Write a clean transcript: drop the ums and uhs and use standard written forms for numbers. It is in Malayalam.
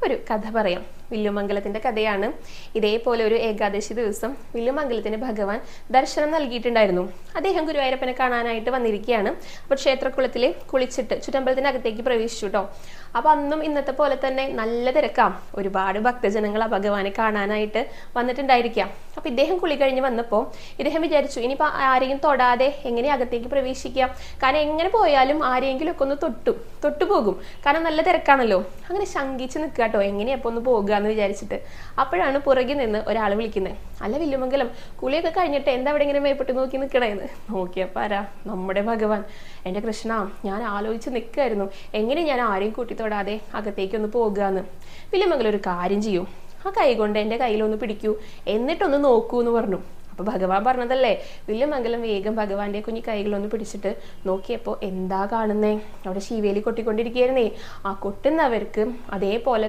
ഒരു കഥ പറയാം. വില്ലുമംഗലത്തിന്റെ കഥയാണ്. ഇതേപോലെ ഒരു ഏകാദശി ദിവസം വില്ലുമംഗലത്തിന് ഭഗവാൻ ദർശനം നൽകിയിട്ടുണ്ടായിരുന്നു. അദ്ദേഹം ഗുരുവായൂരപ്പനെ കാണാനായിട്ട് വന്നിരിക്കുകയാണ്. അപ്പോൾ ക്ഷേത്രക്കുളത്തിൽ കുളിച്ചിട്ട് ചുറ്റമ്പലത്തിനകത്തേക്ക് പ്രവേശിച്ചു കേട്ടോ. അപ്പൊ അന്നും ഇന്നത്തെ പോലെ തന്നെ നല്ല തിരക്കാം. ഒരുപാട് ഭക്തജനങ്ങൾ ആ ഭഗവാനെ കാണാനായിട്ട് വന്നിട്ടുണ്ടായിരിക്കാം. അപ്പൊ ഇദ്ദേഹം കുളി കഴിഞ്ഞ് വന്നപ്പോൾ ഇദ്ദേഹം വിചാരിച്ചു, ഇനിയിപ്പോ ആരെയും തൊടാതെ എങ്ങനെ അകത്തേക്ക് പ്രവേശിക്കാം? കാരണം എങ്ങനെ പോയാലും ആരെങ്കിലും ഒക്കെ ഒന്ന് തൊട്ടു പോകും. കാരണം നല്ല തിരക്കാണല്ലോ. അങ്ങനെ ശങ്കിച്ച് നിൽക്കുക കേട്ടോ, എങ്ങനെയപ്പോ ഒന്ന് പോകുക എന്ന് വിചാരിച്ചിട്ട്. അപ്പോഴാണ് പുറകിൽ നിന്ന് ഒരാൾ വിളിക്കുന്നത്, അല്ല വില്ലുമംഗലം, കുളിയൊക്കെ കഴിഞ്ഞിട്ട് എന്താ അവിടെ ഇങ്ങനെ മേപ്പെട്ട് നോക്കി നിൽക്കണേന്ന്. നോക്കിയപ്പോ ആരാ? നമ്മുടെ ഭഗവാൻ. എൻ്റെ കൃഷ്ണ, ഞാൻ ആലോചിച്ച് നിൽക്കായിരുന്നു എങ്ങനെ ഞാൻ ആരെയും കൂട്ടി തൊടാതെ അകത്തേക്കൊന്ന് പോകുക എന്ന്. വില്ലുമംഗലം ഒരു കാര്യം ചെയ്യൂ, ആ കൈ കൊണ്ട് എൻ്റെ കയ്യിലൊന്ന് പിടിക്കൂ, എന്നിട്ടൊന്ന് നോക്കൂ എന്ന് പറഞ്ഞു. അപ്പൊ ഭഗവാൻ പറഞ്ഞതല്ലേ. വില്ലുമംഗലം വേഗം ഭഗവാന്റെ കുഞ്ഞി കൈകളൊന്ന് പിടിച്ചിട്ട് നോക്കിയപ്പോ എന്താ കാണുന്നേ? അവിടെ ശീവേലി കൊട്ടിക്കൊണ്ടിരിക്കുകയായിരുന്നേ. ആ കൊട്ടുന്നവർക്ക് അതേപോലെ